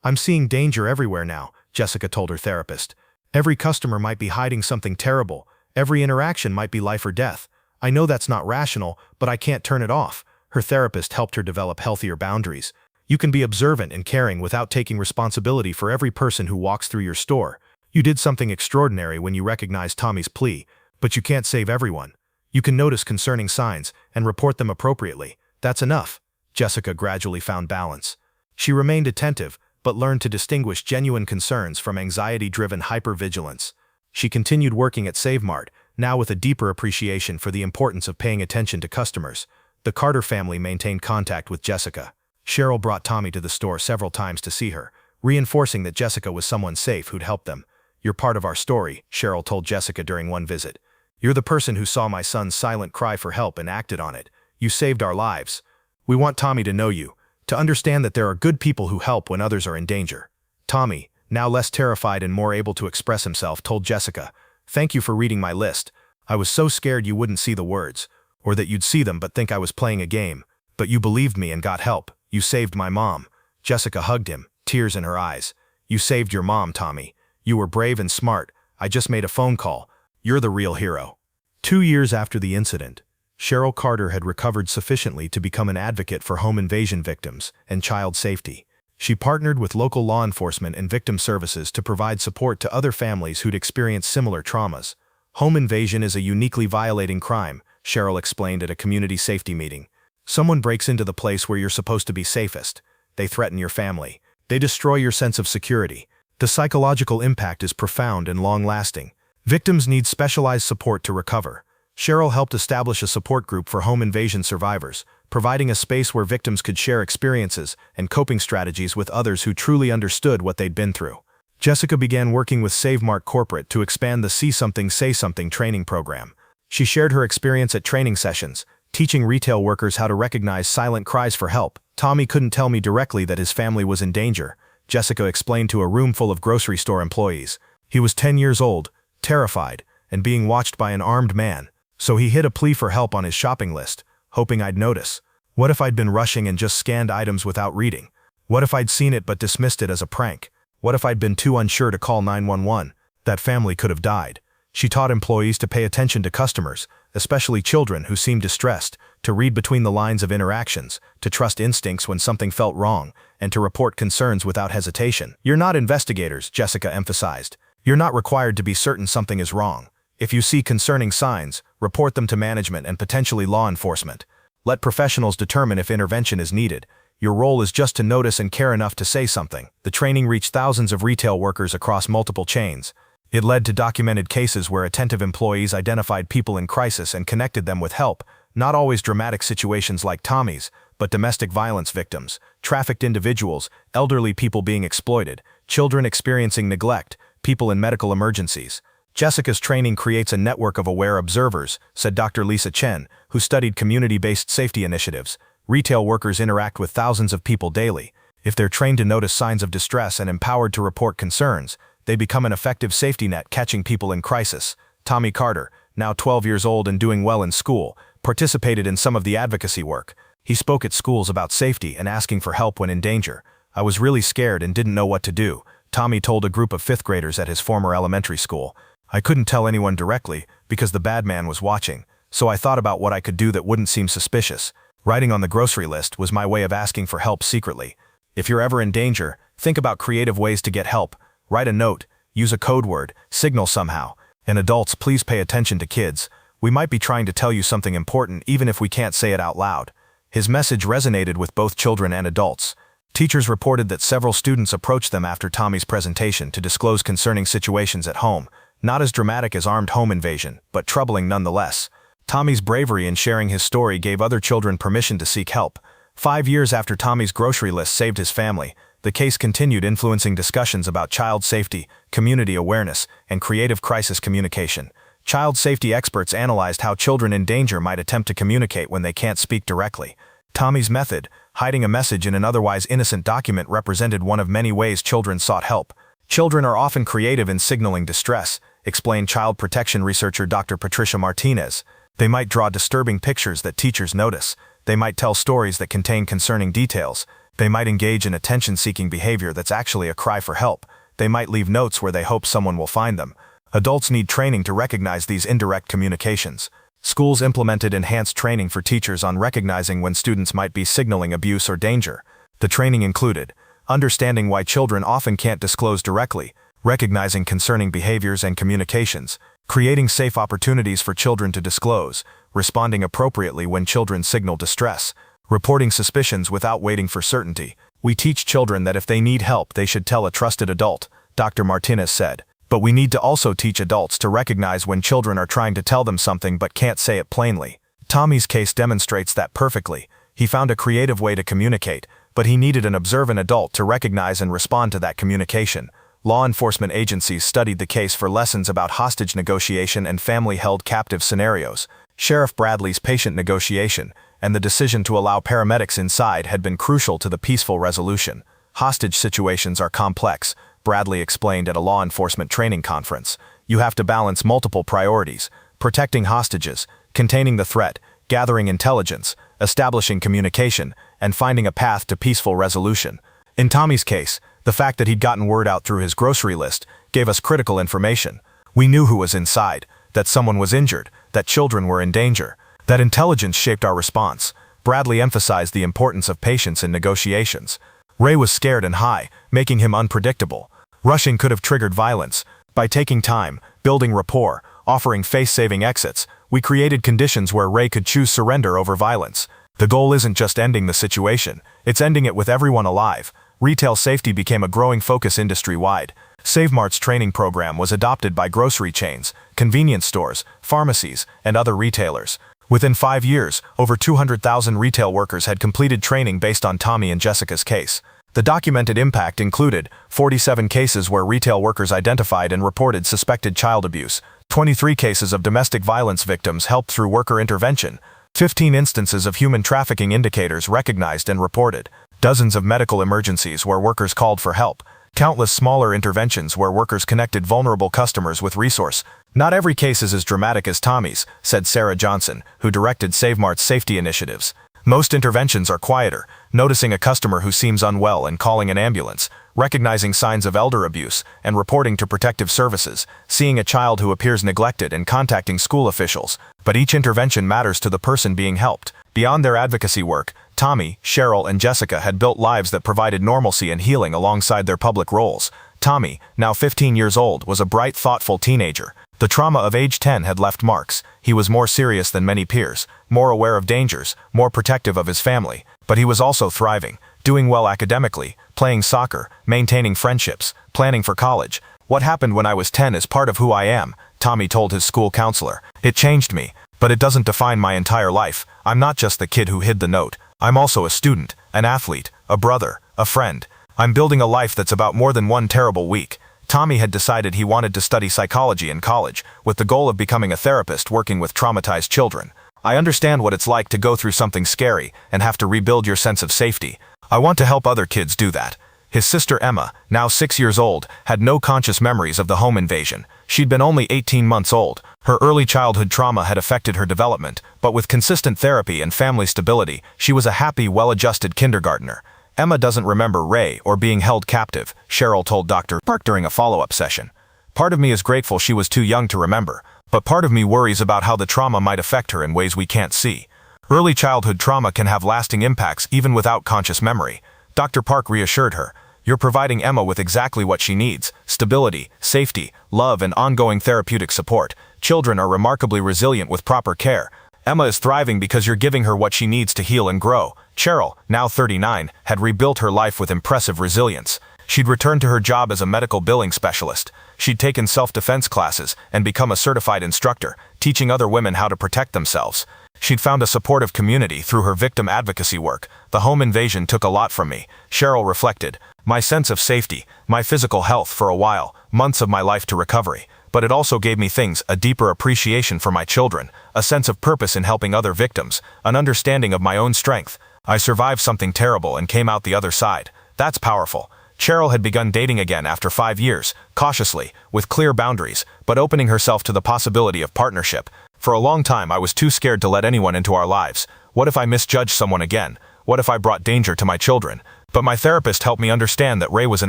"I'm seeing danger everywhere now," Jessica told her therapist. "Every customer might be hiding something terrible. Every interaction might be life or death. I know that's not rational, but I can't turn it off. Her therapist helped her develop healthier boundaries. You can be observant and caring without taking responsibility for every person who walks through your store. You did something extraordinary when you recognized Tommy's plea, but you can't save everyone. You can notice concerning signs and report them appropriately. That's enough. Jessica gradually found balance. She remained attentive, but learned to distinguish genuine concerns from anxiety-driven hypervigilance. She continued working at Save Mart, now with a deeper appreciation for the importance of paying attention to customers. The Carter family maintained contact with Jessica. Cheryl brought Tommy to the store several times to see her, reinforcing that Jessica was someone safe who'd help them. "You're part of our story," Cheryl told Jessica during one visit. "You're the person who saw my son's silent cry for help and acted on it. You saved our lives. We want Tommy to know you, to understand that there are good people who help when others are in danger." Tommy, now less terrified and more able to express himself, told Jessica, "Thank you for reading my list. I was so scared you wouldn't see the words, or that you'd see them but think I was playing a game. But you believed me and got help. You saved my mom." Jessica hugged him, tears in her eyes. "You saved your mom, Tommy. You were brave and smart. I just made a phone call. You're the real hero." 2 years after the incident, Cheryl Carter had recovered sufficiently to become an advocate for home invasion victims and child safety. She partnered with local law enforcement and victim services to provide support to other families who'd experienced similar traumas. "Home invasion is a uniquely violating crime," Cheryl explained at a community safety meeting. "Someone breaks into the place where you're supposed to be safest. They threaten your family. They destroy your sense of security. The psychological impact is profound and long-lasting. Victims need specialized support to recover." Cheryl helped establish a support group for home invasion survivors, providing a space where victims could share experiences and coping strategies with others who truly understood what they'd been through. Jessica began working with Save Mart Corporate to expand the See Something, Say Something training program. She shared her experience at training sessions, teaching retail workers how to recognize silent cries for help. "Tommy couldn't tell me directly that his family was in danger," Jessica explained to a room full of grocery store employees. "He was 10 years old, terrified, and being watched by an armed man. So he hid a plea for help on his shopping list, hoping I'd notice. What if I'd been rushing and just scanned items without reading? What if I'd seen it but dismissed it as a prank? What if I'd been too unsure to call 911? That family could have died." She taught employees to pay attention to customers, especially children who seemed distressed, to read between the lines of interactions, to trust instincts when something felt wrong, and to report concerns without hesitation. "You're not investigators," Jessica emphasized. "You're not required to be certain something is wrong. If you see concerning signs, report them to management and potentially law enforcement. Let professionals determine if intervention is needed. Your role is just to notice and care enough to say something." The training reached thousands of retail workers across multiple chains. It led to documented cases where attentive employees identified people in crisis and connected them with help, not always dramatic situations like Tommy's, but domestic violence victims, trafficked individuals, elderly people being exploited, children experiencing neglect, people in medical emergencies. "Jessica's training creates a network of aware observers," said Dr. Lisa Chen, who studied community-based safety initiatives. "Retail workers interact with thousands of people daily. If they're trained to notice signs of distress and empowered to report concerns, they become an effective safety net catching people in crisis." Tommy Carter, now 12 years old and doing well in school, participated in some of the advocacy work. He spoke at schools about safety and asking for help when in danger. "I was really scared and didn't know what to do," Tommy told a group of 5th graders at his former elementary school. "I couldn't tell anyone directly because the bad man was watching, so I thought about what I could do that wouldn't seem suspicious. Writing on the grocery list was my way of asking for help secretly. If you're ever in danger, think about creative ways to get help. Write a note, use a code word, signal somehow. And adults, please pay attention to kids. We might be trying to tell you something important even if we can't say it out loud." His message resonated with both children and adults. Teachers reported that several students approached them after Tommy's presentation to disclose concerning situations at home. Not as dramatic as armed home invasion, but troubling nonetheless. Tommy's bravery in sharing his story gave other children permission to seek help. 5 years after Tommy's grocery list saved his family, the case continued influencing discussions about child safety, community awareness, and creative crisis communication. Child safety experts analyzed how children in danger might attempt to communicate when they can't speak directly. Tommy's method, hiding a message in an otherwise innocent document, represented one of many ways children sought help. "Children are often creative in signaling distress," explained child protection researcher Dr. Patricia Martinez. "They might draw disturbing pictures that teachers notice. They might tell stories that contain concerning details. They might engage in attention-seeking behavior that's actually a cry for help. They might leave notes where they hope someone will find them. Adults need training to recognize these indirect communications. Schools implemented enhanced training for teachers on recognizing when students might be signaling abuse or danger. The training included understanding why children often can't disclose directly, recognizing concerning behaviors and communications, creating safe opportunities for children to disclose, responding appropriately when children signal distress, reporting suspicions without waiting for certainty. We teach children that if they need help, they should tell a trusted adult, Dr. Martinez said. But we need to also teach adults to recognize when children are trying to tell them something but can't say it plainly. Tommy's case demonstrates that perfectly. He found a creative way to communicate, but he needed an observant adult to recognize and respond to that communication. Law enforcement agencies studied the case for lessons about hostage negotiation and family-held captive scenarios. Sheriff Bradley's patient negotiation and the decision to allow paramedics inside had been crucial to the peaceful resolution. Hostage situations are complex, Bradley explained at a law enforcement training conference. You have to balance multiple priorities: protecting hostages, containing the threat, gathering intelligence, establishing communication, and finding a path to peaceful resolution. In Tommy's case, the fact that he'd gotten word out through his grocery list gave us critical information. We knew who was inside, that someone was injured, that children were in danger. That intelligence shaped our response. Bradley emphasized the importance of patience in negotiations. Ray was scared and high, making him unpredictable. Rushing could have triggered violence. By taking time, building rapport, offering face-saving exits, we created conditions where Ray could choose surrender over violence. The goal isn't just ending the situation, it's ending it with everyone alive. Retail safety became a growing focus industry-wide. SaveMart's training program was adopted by grocery chains, convenience stores, pharmacies, and other retailers. Within 5 years, over 200,000 retail workers had completed training based on Tommy and Jessica's case. The documented impact included 47 cases where retail workers identified and reported suspected child abuse, 23 cases of domestic violence victims helped through worker intervention, 15 instances of human trafficking indicators recognized and reported, dozens of medical emergencies where workers called for help, countless smaller interventions where workers connected vulnerable customers with resource. Not every case is as dramatic as Tommy's, said Sarah Johnson, who directed SaveMart's safety initiatives. Most interventions are quieter, noticing a customer who seems unwell and calling an ambulance, recognizing signs of elder abuse and reporting to protective services, seeing a child who appears neglected and contacting school officials. But each intervention matters to the person being helped. Beyond their advocacy work, Tommy, Cheryl, and Jessica had built lives that provided normalcy and healing alongside their public roles. Tommy, now 15 years old, was a bright, thoughtful teenager. The trauma of age 10 had left marks. He was more serious than many peers, more aware of dangers, more protective of his family. But he was also thriving, doing well academically, playing soccer, maintaining friendships, planning for college. What happened when I was 10 is part of who I am, Tommy told his school counselor. It changed me, but it doesn't define my entire life. I'm not just the kid who hid the note. I'm also a student, an athlete, a brother, a friend. I'm building a life that's about more than one terrible week. Tommy had decided he wanted to study psychology in college, with the goal of becoming a therapist working with traumatized children. I understand what it's like to go through something scary and have to rebuild your sense of safety. I want to help other kids do that. His sister Emma, now 6 years old, had no conscious memories of the home invasion. She'd been only 18 months old. Her early childhood trauma had affected her development, but with consistent therapy and family stability, she was a happy, well-adjusted kindergartner. Emma doesn't remember Ray or being held captive, Cheryl told Dr. Park during a follow-up session. Part of me is grateful she was too young to remember, but part of me worries about how the trauma might affect her in ways we can't see. Early childhood trauma can have lasting impacts even without conscious memory. Dr. Park reassured her, "You're providing Emma with exactly what she needs: stability, safety, love, and ongoing therapeutic support. Children are remarkably resilient with proper care. Emma is thriving because you're giving her what she needs to heal and grow." Cheryl, now 39, had rebuilt her life with impressive resilience. She'd returned to her job as a medical billing specialist. She'd taken self-defense classes and become a certified instructor, teaching other women how to protect themselves. She'd found a supportive community through her victim advocacy work. "The home invasion took a lot from me," Cheryl reflected. "My sense of safety, my physical health for a while, months of my life to recovery. But it also gave me things: a deeper appreciation for my children, a sense of purpose in helping other victims, an understanding of my own strength. I survived something terrible and came out the other side. That's powerful." Cheryl had begun dating again after 5 years, cautiously, with clear boundaries, but opening herself to the possibility of partnership. "For a long time I was too scared to let anyone into our lives. What if I misjudged someone again? What if I brought danger to my children? But my therapist helped me understand that Ray was an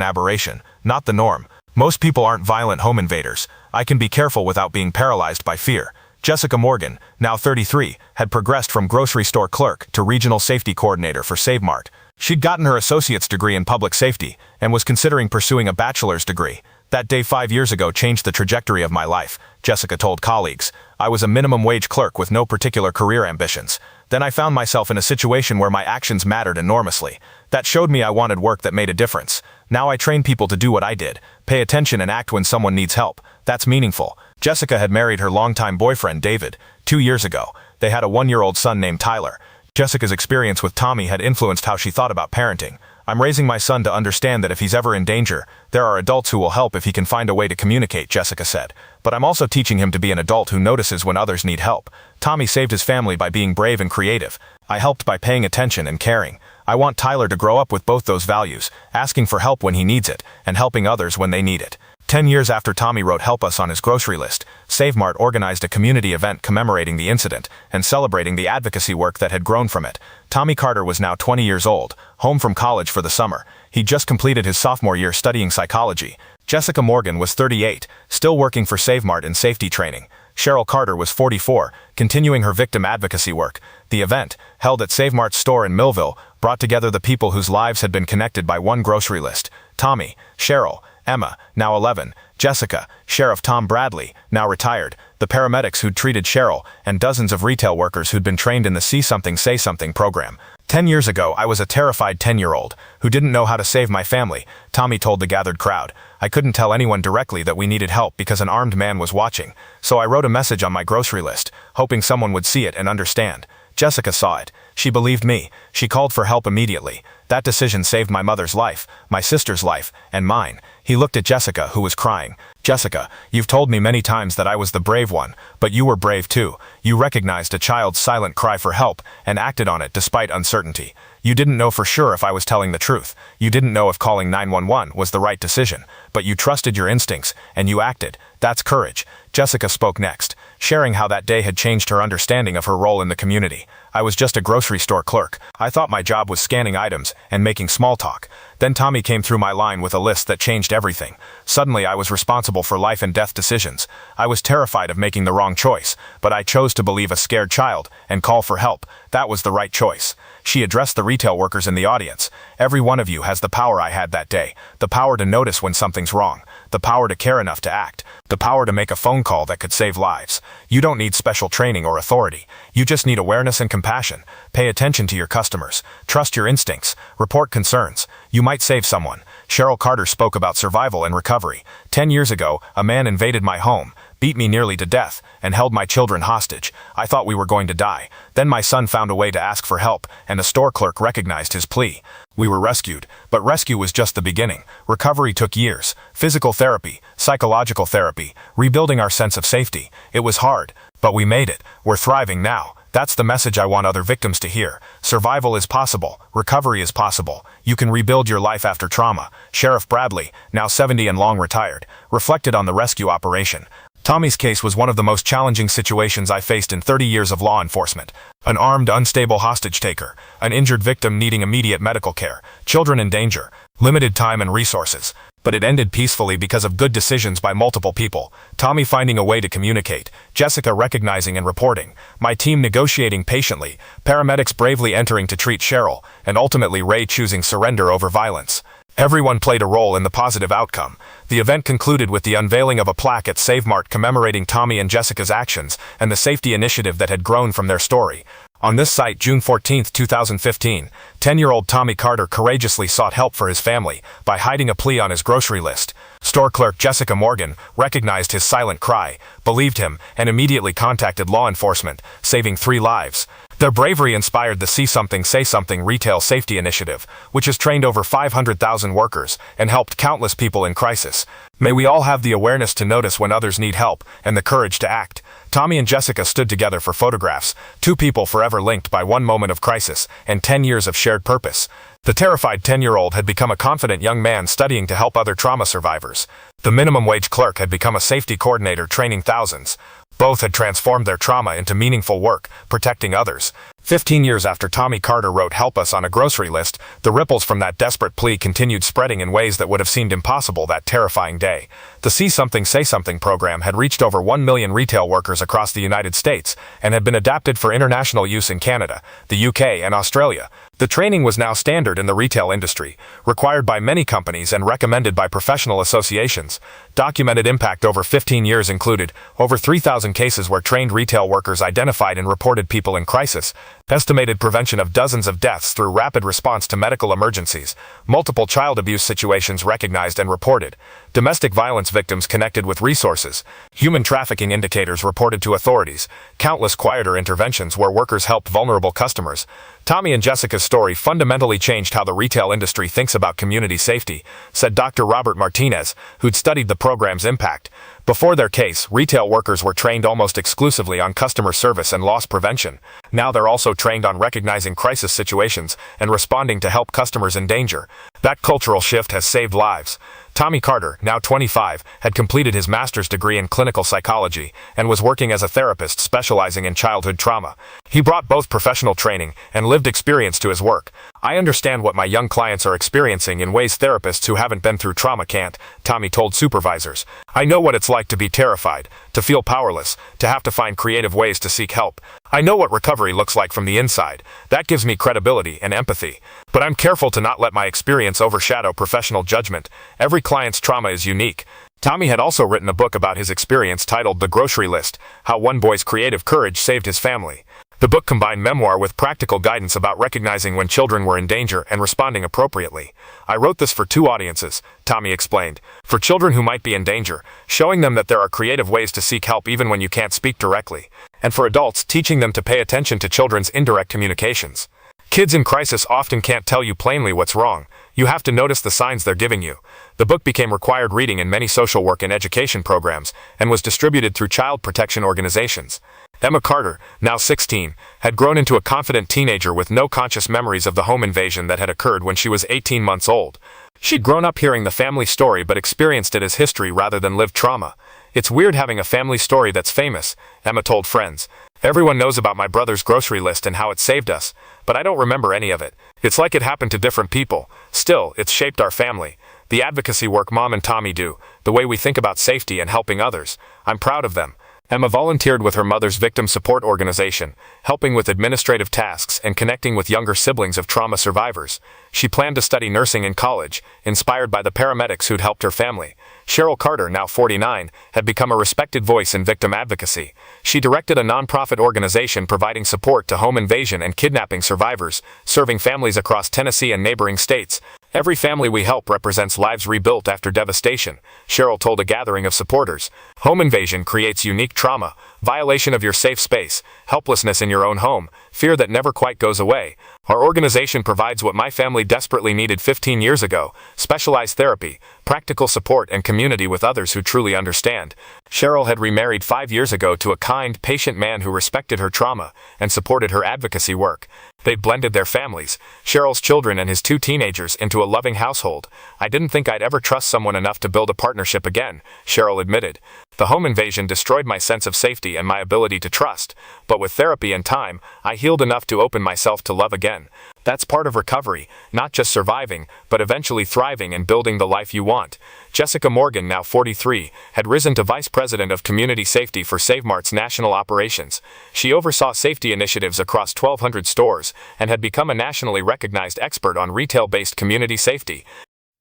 aberration, not the norm. Most people aren't violent home invaders. I can be careful without being paralyzed by fear. Jessica Morgan, now 33, had progressed from grocery store clerk to regional safety coordinator for Save Mart. She'd gotten her associate's degree in public safety and was considering pursuing a bachelor's degree. That day 5 years ago changed the trajectory of my life, Jessica told colleagues. I was a minimum wage clerk with no particular career ambitions. Then I found myself in a situation where my actions mattered enormously. That showed me I wanted work that made a difference. Now I train people to do what I did, pay attention and act when someone needs help. That's meaningful. Jessica had married her longtime boyfriend, David, 2 years ago. They had a 1-year-old son named Tyler. Jessica's experience with Tommy had influenced how she thought about parenting. I'm raising my son to understand that if he's ever in danger, there are adults who will help if he can find a way to communicate, Jessica said. But I'm also teaching him to be an adult who notices when others need help. Tommy saved his family by being brave and creative. I helped by paying attention and caring. I want Tyler to grow up with both those values, asking for help when he needs it, and helping others when they need it. 10 years after Tommy wrote "Help Us" on his grocery list, Save Mart organized a community event commemorating the incident and celebrating the advocacy work that had grown from it. Tommy Carter was now 20 years old, home from college for the summer. He'd just completed his sophomore year studying psychology. Jessica Morgan was 38, still working for Save Mart in safety training. Cheryl Carter was 44, continuing her victim advocacy work. The event, held at Save Mart's store in Millville, brought together the people whose lives had been connected by one grocery list: Tommy, Cheryl, Emma, now 11, Jessica, Sheriff Tom Bradley, now retired, the paramedics who'd treated Cheryl, and dozens of retail workers who'd been trained in the See Something, Say Something program. 10 years ago, I was a terrified 10-year-old who didn't know how to save my family, Tommy told the gathered crowd. I couldn't tell anyone directly that we needed help because an armed man was watching, so I wrote a message on my grocery list, hoping someone would see it and understand. Jessica saw it. She believed me. She called for help immediately. That decision saved my mother's life, my sister's life, and mine. He looked at Jessica, who was crying. Jessica, you've told me many times that I was the brave one, but you were brave too. You recognized a child's silent cry for help and acted on it despite uncertainty. You didn't know for sure if I was telling the truth. You didn't know if calling 911 was the right decision, but you trusted your instincts and you acted. That's courage. Jessica spoke next, sharing how that day had changed her understanding of her role in the community. I was just a grocery store clerk. I thought my job was scanning items and making small talk. Then Tommy came through my line with a list that changed everything. Suddenly I was responsible for life and death decisions. I was terrified of making the wrong choice, but I chose to believe a scared child and call for help. That was the right choice. She addressed the retail workers in the audience. Every one of you has the power I had that day. The power to notice when something's wrong. The power to care enough to act. The power to make a phone call that could save lives. You don't need special training or authority. You just need awareness and compassion. Pay attention to your customers. Trust your instincts. Report concerns. You might save someone. Cheryl Carter spoke about survival and recovery. 10 years ago, a man invaded my home, beat me nearly to death, and held my children hostage. I thought we were going to die. Then my son found a way to ask for help, and a store clerk recognized his plea. We were rescued, but rescue was just the beginning. Recovery took years. Physical therapy, psychological therapy, rebuilding our sense of safety. It was hard, but we made it. We're thriving now. That's the message I want other victims to hear. Survival is possible. Recovery is possible. You can rebuild your life after trauma. Sheriff Bradley, now 70 and long retired, reflected on the rescue operation. Tommy's case was one of the most challenging situations I faced in 30 years of law enforcement. An armed, unstable hostage taker, an injured victim needing immediate medical care, children in danger, limited time and resources. But it ended peacefully because of good decisions by multiple people. Tommy finding a way to communicate, Jessica recognizing and reporting, my team negotiating patiently, paramedics bravely entering to treat Cheryl, and ultimately Ray choosing surrender over violence. Everyone played a role in the positive outcome. The event concluded with the unveiling of a plaque at Save Mart commemorating Tommy and Jessica's actions and the safety initiative that had grown from their story. On this site, June 14, 2015, 10-year-old Tommy Carter courageously sought help for his family by hiding a plea on his grocery list. Store clerk Jessica Morgan recognized his silent cry, believed him, and immediately contacted law enforcement, saving 3 lives. Their bravery inspired the See Something, Say Something Retail Safety Initiative, which has trained over 500,000 workers and helped countless people in crisis. May we all have the awareness to notice when others need help and the courage to act. Tommy and Jessica stood together for photographs, 2 people forever linked by one moment of crisis and 10 years of shared purpose. The terrified 10-year-old had become a confident young man studying to help other trauma survivors. The minimum wage clerk had become a safety coordinator training thousands. Both had transformed their trauma into meaningful work, protecting others. 15 years after Tommy Carter wrote "Help Us" on a grocery list, the ripples from that desperate plea continued spreading in ways that would have seemed impossible that terrifying day. The See Something, Say Something program had reached over 1 million retail workers across the United States and had been adapted for international use in Canada, the UK, and Australia. The training was now standard in the retail industry, required by many companies and recommended by professional associations. Documented impact over 15 years included over 3,000 cases where trained retail workers identified and reported people in crisis, estimated prevention of dozens of deaths through rapid response to medical emergencies, multiple child abuse situations recognized and reported, domestic violence victims connected with resources, human trafficking indicators reported to authorities, countless quieter interventions where workers helped vulnerable customers. Tommy and Jessica's story fundamentally changed how the retail industry thinks about community safety, said Dr. Robert Martinez, who'd studied the program's impact. Before their case, retail workers were trained almost exclusively on customer service and loss prevention. Now they're also trained on recognizing crisis situations and responding to help customers in danger. That cultural shift has saved lives. Tommy Carter, now 25, had completed his master's degree in clinical psychology and was working as a therapist specializing in childhood trauma. He brought both professional training and lived experience to his work. "I understand what my young clients are experiencing in ways therapists who haven't been through trauma can't," Tommy told supervisors. "I know what it's like to be terrified, to feel powerless, to have to find creative ways to seek help. I know what recovery looks like from the inside. That gives me credibility and empathy. But I'm careful to not let my experience overshadow professional judgment. Every client's trauma is unique." Tommy had also written a book about his experience titled The Grocery List: How One Boy's Creative Courage Saved His Family. The book combined memoir with practical guidance about recognizing when children were in danger and responding appropriately. "I wrote this for two audiences," Tommy explained. "For children who might be in danger, showing them that there are creative ways to seek help even when you can't speak directly. And for adults, teaching them to pay attention to children's indirect communications. Kids in crisis often can't tell you plainly what's wrong. You have to notice the signs they're giving you." The book became required reading in many social work and education programs and was distributed through child protection organizations. Emma Carter, now 16, had grown into a confident teenager with no conscious memories of the home invasion that had occurred when she was 18 months old. She'd grown up hearing the family story but experienced it as history rather than lived trauma. "It's weird having a family story that's famous," Emma told friends. "Everyone knows about my brother's grocery list and how it saved us, but I don't remember any of it. It's like it happened to different people. Still, it's shaped our family. The advocacy work Mom and Tommy do, the way we think about safety and helping others. I'm proud of them." Emma volunteered with her mother's victim support organization, helping with administrative tasks and connecting with younger siblings of trauma survivors. She planned to study nursing in college, inspired by the paramedics who'd helped her family. Cheryl Carter, now 49, had become a respected voice in victim advocacy. She directed a nonprofit organization providing support to home invasion and kidnapping survivors, serving families across Tennessee and neighboring states. "Every family we help represents lives rebuilt after devastation," Cheryl told a gathering of supporters. "Home invasion creates unique trauma, violation of your safe space, helplessness in your own home, fear that never quite goes away. Our organization provides what my family desperately needed 15 years ago: specialized therapy, practical support, and community with others who truly understand." Cheryl had remarried 5 years ago to a kind, patient man who respected her trauma and supported her advocacy work. They'd blended their families, Cheryl's children and his 2 teenagers, into a loving household. "I didn't think I'd ever trust someone enough to build a partnership again," Cheryl admitted. "The home invasion destroyed my sense of safety and my ability to trust, but with therapy and time, I healed enough to open myself to love again. That's part of recovery, not just surviving, but eventually thriving and building the life you want." Jessica Morgan, now 43, had risen to Vice President of Community Safety for Save Mart's national operations. She oversaw safety initiatives across 1,200 stores and had become a nationally recognized expert on retail-based community safety.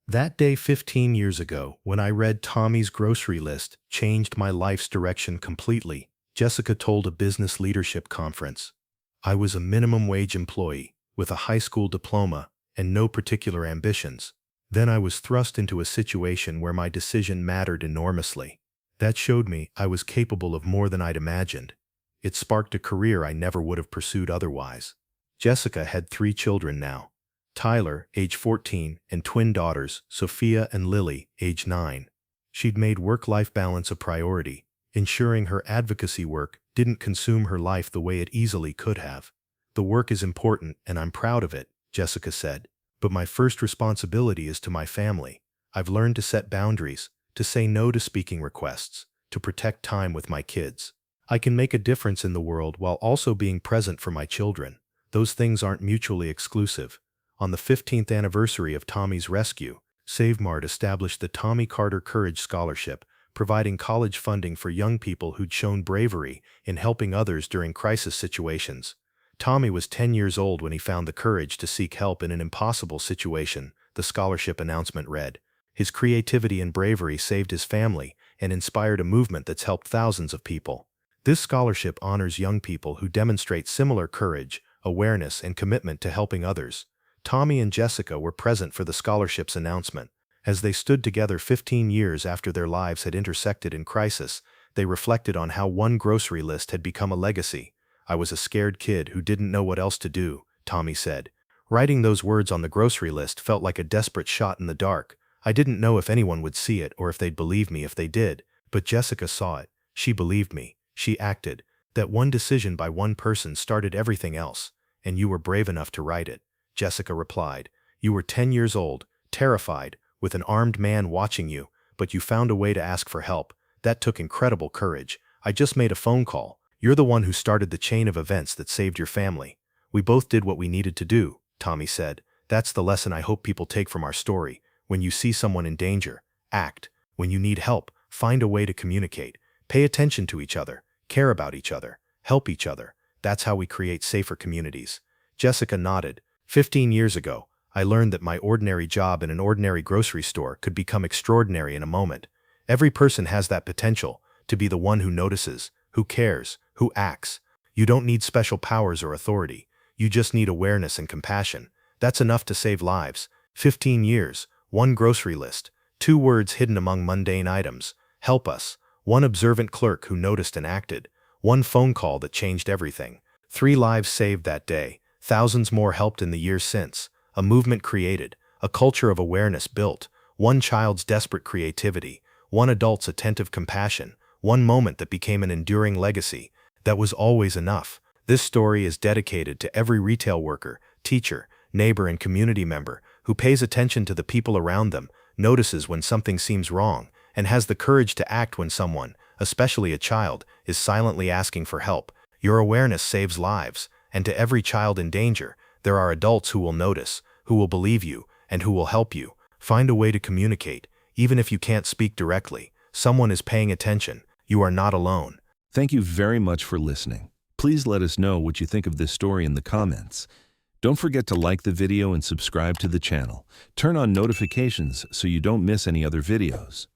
That day 15 years ago, when I read Tommy's grocery list, changed my life's direction completely, Jessica told a business leadership conference. "I was a minimum wage employee, with a high school diploma and no particular ambitions. Then I was thrust into a situation where my decision mattered enormously. That showed me I was capable of more than I'd imagined. It sparked a career I never would have pursued otherwise." Jessica had 3 children now: Tyler, age 14, and twin daughters, Sophia and Lily, age 9. She'd made work-life balance a priority, ensuring her advocacy work didn't consume her life the way it easily could have. "The work is important, and I'm proud of it," Jessica said. "But my first responsibility is to my family. I've learned to set boundaries, to say no to speaking requests, to protect time with my kids. I can make a difference in the world while also being present for my children. Those things aren't mutually exclusive. On the 15th anniversary of Tommy's rescue, SaveMart established the Tommy Carter Courage Scholarship, providing college funding for young people who'd shown bravery in helping others during crisis situations. Tommy was 10 years old when he found the courage to seek help in an impossible situation, the scholarship announcement read. His creativity and bravery saved his family and inspired a movement that's helped thousands of people. This scholarship honors young people who demonstrate similar courage, awareness, and commitment to helping others. Tommy and Jessica were present for the scholarship's announcement. As they stood together 15 years after their lives had intersected in crisis, they reflected on how one grocery list had become a legacy. "I was a scared kid who didn't know what else to do," Tommy said. "Writing those words on the grocery list felt like a desperate shot in the dark. I didn't know if anyone would see it or if they'd believe me if they did. But Jessica saw it. She believed me. She acted. That one decision by one person started everything else. And you were brave enough to write it," Jessica replied. "You were 10 years old, terrified, with an armed man watching you, but you found a way to ask for help. That took incredible courage. I just made a phone call. You're the one who started the chain of events that saved your family." "We both did what we needed to do," Tommy said. "That's the lesson I hope people take from our story. When you see someone in danger, act. When you need help, find a way to communicate. Pay attention to each other, care about each other, help each other. That's how we create safer communities." Jessica nodded. 15 years ago, I learned that my ordinary job in an ordinary grocery store could become extraordinary in a moment. Every person has that potential to be the one who notices, who cares, who acts. You don't need special powers or authority. You just need awareness and compassion. That's enough to save lives. 15 years, one grocery list, 2 words hidden among mundane items. Help us. One observant clerk who noticed and acted. One phone call that changed everything. 3 lives saved that day. Thousands more helped in the years since. A movement created. A culture of awareness built. One child's desperate creativity. One adult's attentive compassion. One moment that became an enduring legacy. That was always enough. This story is dedicated to every retail worker, teacher, neighbor, and community member who pays attention to the people around them, notices when something seems wrong, and has the courage to act when someone, especially a child, is silently asking for help. Your awareness saves lives, and to every child in danger, there are adults who will notice, who will believe you, and who will help you. Find a way to communicate, even if you can't speak directly. Someone is paying attention. You are not alone. Thank you very much for listening. Please let us know what you think of this story in the comments. Don't forget to like the video and subscribe to the channel. Turn on notifications so you don't miss any other videos.